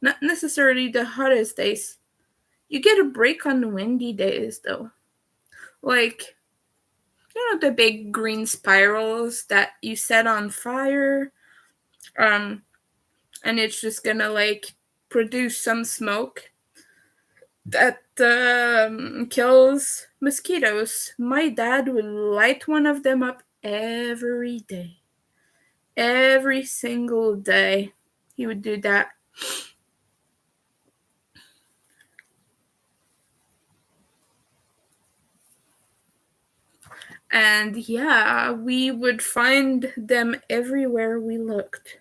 not necessarily the hottest days. You get a break on the windy days though. Like, the big green spirals that you set on fire, um, and it's just gonna like produce some smoke that kills mosquitoes. My dad would light one of them up every day. Every single day, he would do that. And yeah, we would find them everywhere we looked.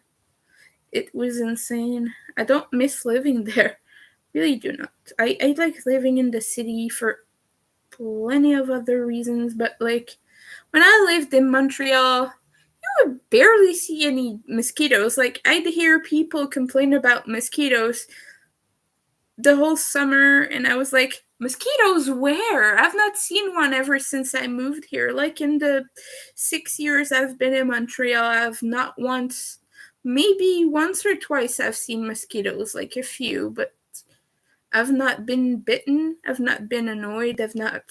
It was insane. I don't miss living there. Really do not. I like living in the city for plenty of other reasons, but like when I lived in Montreal, I would barely see any mosquitoes. Like I'd hear people complain about mosquitoes the whole summer, and I was like, mosquitoes where? I've not seen one ever since I moved here. Like in the 6 years I've been in Montreal, I've not once, maybe once or twice, I've seen mosquitoes, like a few, but I've not been bitten, I've not been annoyed, I've not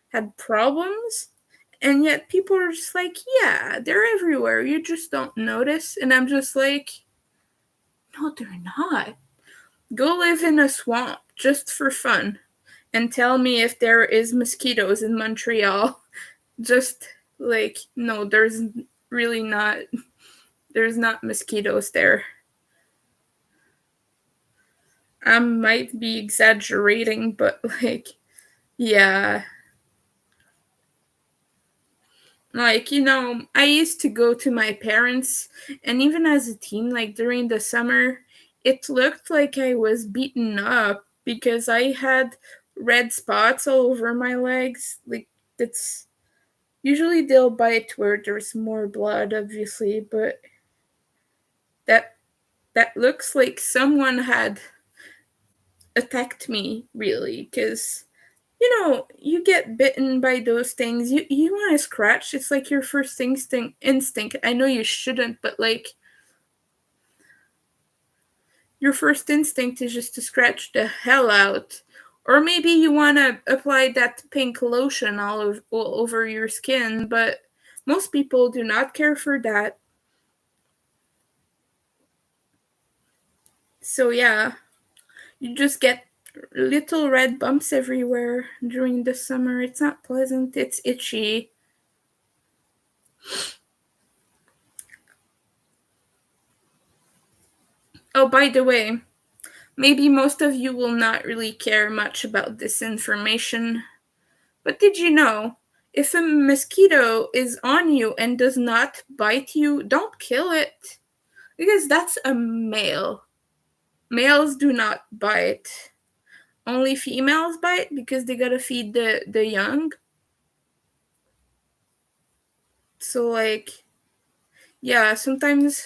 had problems. And yet people are just like, yeah, they're everywhere, you just don't notice. And I'm just like, no, they're not. Go live in a swamp just for fun and tell me if there is mosquitoes in Montreal. Just like, no, there's really not. There's not mosquitoes there. I might be exaggerating, but like, yeah. Like, I used to go to my parents, and even as a teen, like during the summer, it looked like I was beaten up because I had red spots all over my legs. Like, it's usually they'll bite where there's more blood, obviously, but that that looks like someone had attacked me, really, because you get bitten by those things. You want to scratch. It's like your first instinct. I know you shouldn't, but like your first instinct is just to scratch the hell out. Or maybe you want to apply that pink lotion all over your skin, but most people do not care for that. So yeah, you just get little red bumps everywhere during the summer. It's not pleasant. It's itchy. Oh, by the way, maybe most of you will not really care much about this information, but did you know if a mosquito is on you and does not bite you, don't kill it because that's a male. Males do not bite. Only females bite because they gotta feed the young. So like, yeah, sometimes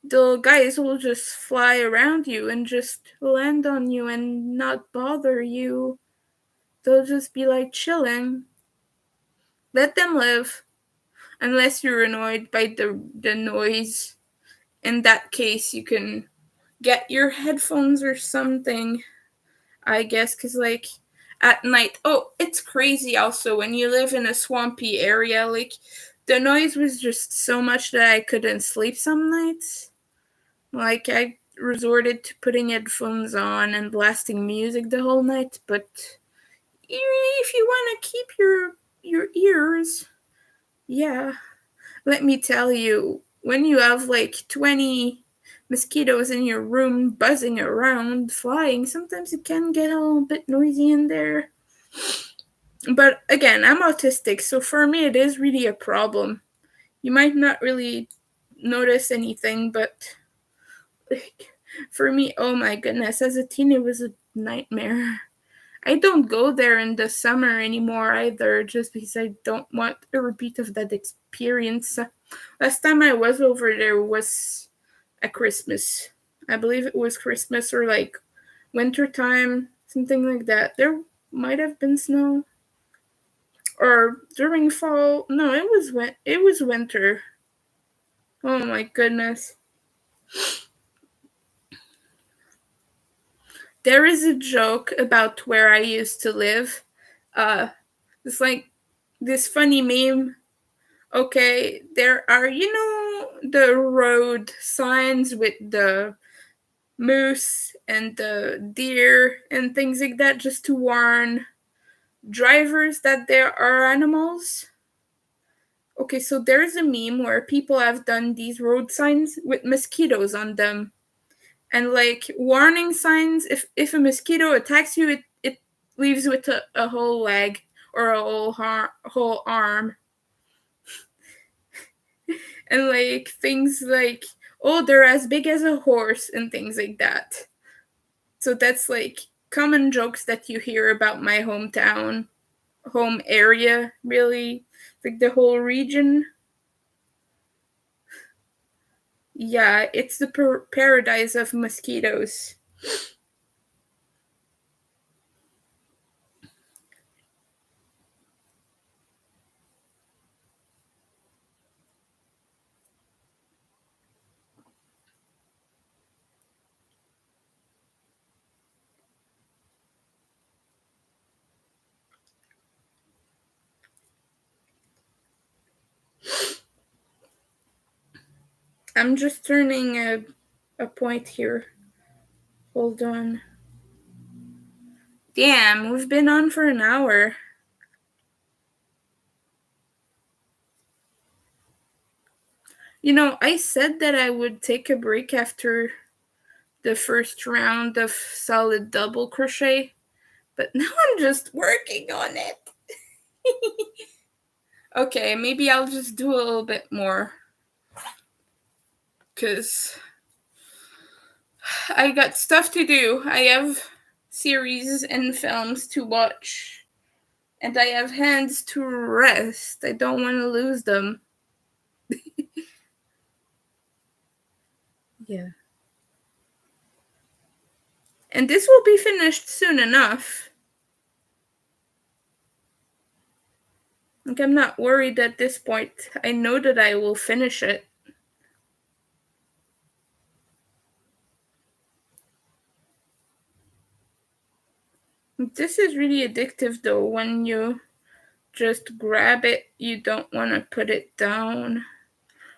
the guys will just fly around you and just land on you and not bother you. They'll just be like chilling. Let them live. Unless you're annoyed by the noise. In that case, you can get your headphones or something, I guess, because, like, at night. Oh, it's crazy also when you live in a swampy area. Like, the noise was just so much that I couldn't sleep some nights. Like, I resorted to putting headphones on and blasting music the whole night, but if you want to keep your ears, yeah, let me tell you, when you have like 20 mosquitoes in your room buzzing around, flying, sometimes it can get a little bit noisy in there. But again, I'm autistic, so for me, it is really a problem. You might not really notice anything, but like, for me, oh my goodness, as a teen, it was a nightmare. I don't go there in the summer anymore either, just because I don't want a repeat of that experience. Last time I was over there was at Christmas. I believe it was Christmas or like winter time, something like that. There might have been snow, or during fall. No, it was winter. Oh my goodness. There is a joke about where I used to live. It's like this funny meme. Okay, there are, the road signs with the moose and the deer and things like that, just to warn drivers that there are animals. Okay, so there's a meme where people have done these road signs with mosquitoes on them, and like warning signs. If a mosquito attacks you, it leaves with a whole leg or a whole arm, and like things like, oh, they're as big as a horse and things like that. So that's like common jokes that you hear about my hometown, home area, really, like the whole region. Yeah, it's the paradise of mosquitoes. I'm just turning a point here. Hold on. Damn, we've been on for an hour. I said that I would take a break after the first round of solid double crochet, but now I'm just working on it. Okay, maybe I'll just do a little bit more, because I got stuff to do. I have series and films to watch, and I have hands to rest. I don't want to lose them. Yeah. And this will be finished soon enough. Like, I'm not worried at this point. I know that I will finish it. This is really addictive though. When you just grab it, you don't want to put it down.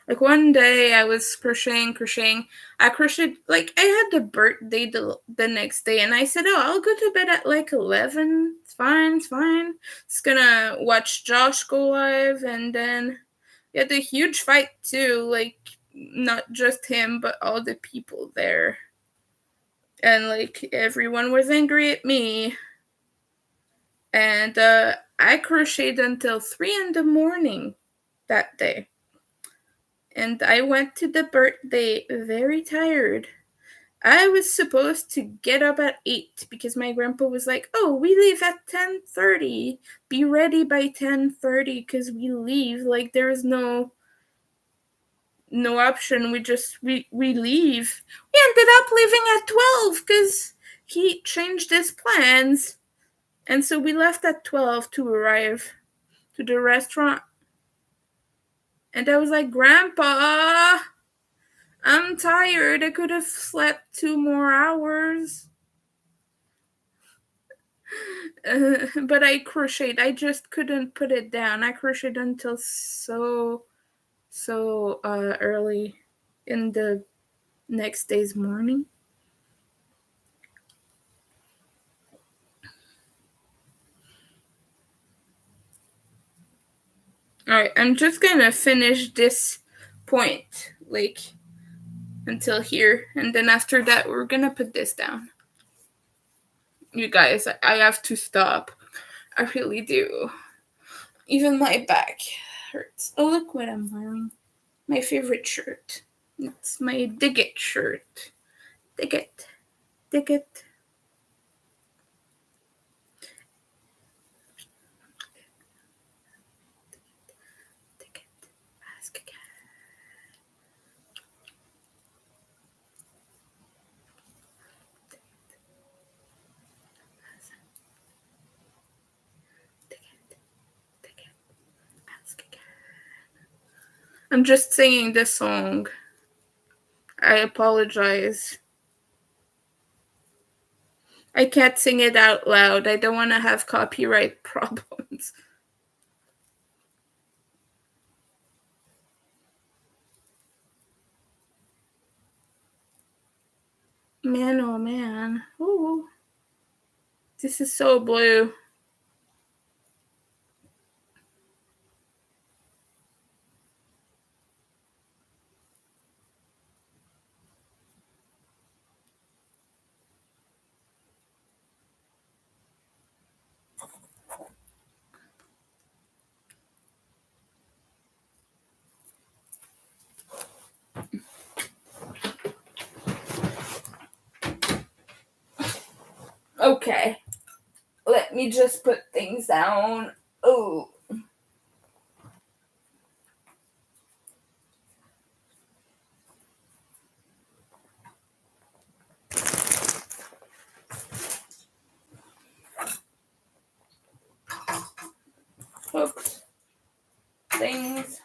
Like one day I was crocheting. I crocheted, like I had the birthday the next day, and I said, oh, I'll go to bed at like 11. It's fine. Just gonna watch Josh go live, and then we had a huge fight too. Like, not just him, but all the people there. And like everyone was angry at me. And I crocheted until 3 in the morning that day. And I went to the birthday very tired. I was supposed to get up at 8 because my grandpa was like, "Oh, we leave at 10:30. Be ready by 10:30 cuz we leave." Like there is no option. We leave. We ended up leaving at 12 cuz he changed his plans. And so we left at 12 to arrive to the restaurant. And I was like, "Grandpa, I'm tired. I could have slept 2 more hours." But I crocheted. I just couldn't put it down. I crocheted until so early in the next day's morning. All right, I'm just gonna finish this point, like until here, and then after that, we're gonna put this down. You guys, I have to stop. I really do. Even my back hurts. Oh, look what I'm wearing. My favorite shirt. It's my Dig It shirt. Dig it. Dig it. Dig it. Ask again. I'm just singing the song. I apologize. I can't sing it out loud. I don't want to have copyright problems. Man, oh man. Ooh. This is so blue. Okay. Let me just put things down. Oh. Oops. Things.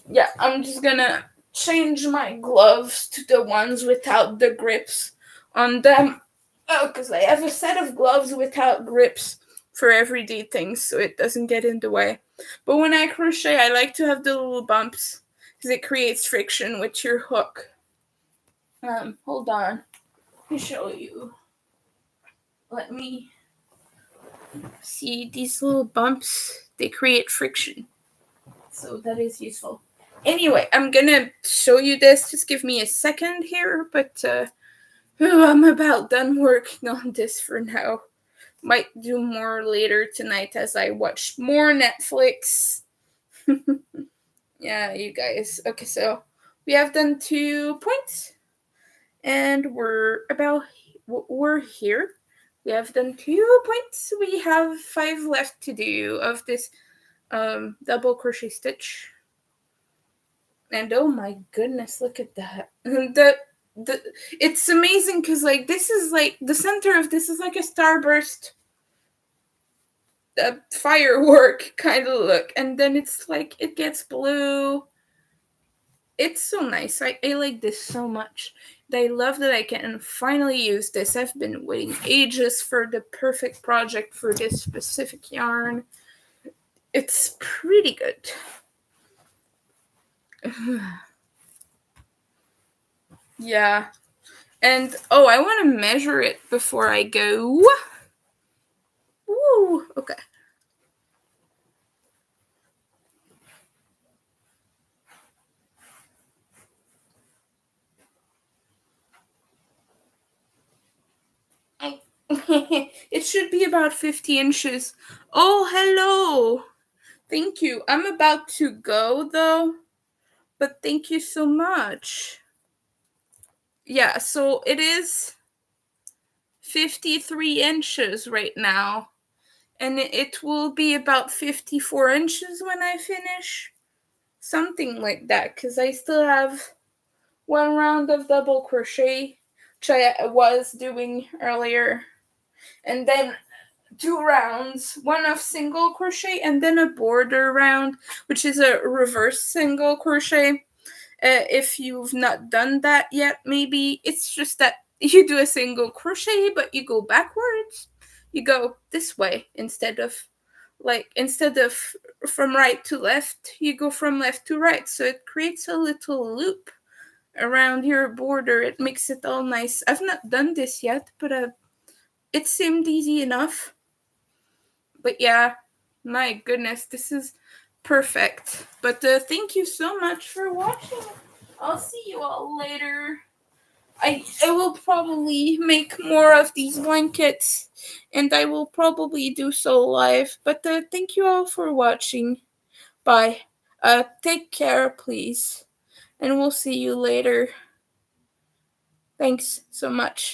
Yeah, I'm just gonna change my gloves to the ones without the grips on them. Oh, because I have a set of gloves without grips for everyday things so it doesn't get in the way. But when I crochet, I like to have the little bumps because it creates friction with your hook. Hold on. Let me show you. Let me see these little bumps. They create friction. So that is useful. Anyway, I'm gonna show you this. Just give me a second here, but I'm about done working on this for now. Might do more later tonight as I watch more Netflix. Yeah, you guys. Okay, so we have done 2 points, and we're here. We have done 2 points. We have 5 left to do of this double crochet stitch. And oh my goodness, look at that. The it's amazing because like this is like the center of this is like a starburst firework kind of look, and then it's like it gets blue. It's so nice. I like this so much. I love that I can finally use this. I've been waiting ages for the perfect project for this specific yarn. It's pretty good. Yeah. And oh, I want to measure it before I go. Woo! Okay. It should be about 50 inches. Oh, hello. Thank you. I'm about to go though, but thank you so much. Yeah, so it is 53 inches right now, and it will be about 54 inches when I finish. Something like that, because I still have 1 round of double crochet, which I was doing earlier, and then 2 rounds, one of single crochet and then a border round, which is a reverse single crochet. If you've not done that yet, maybe it's just that you do a single crochet but you go backwards. You go this way instead of from right to left, you go from left to right, so it creates a little loop around your border. It makes it all nice. I've not done this yet, but it seemed easy enough. But yeah, my goodness, this is perfect. But thank you so much for watching. I'll see you all later. I will probably make more of these blankets, and I will probably do so live. But thank you all for watching. Bye. Take care, please, and we'll see you later. Thanks so much.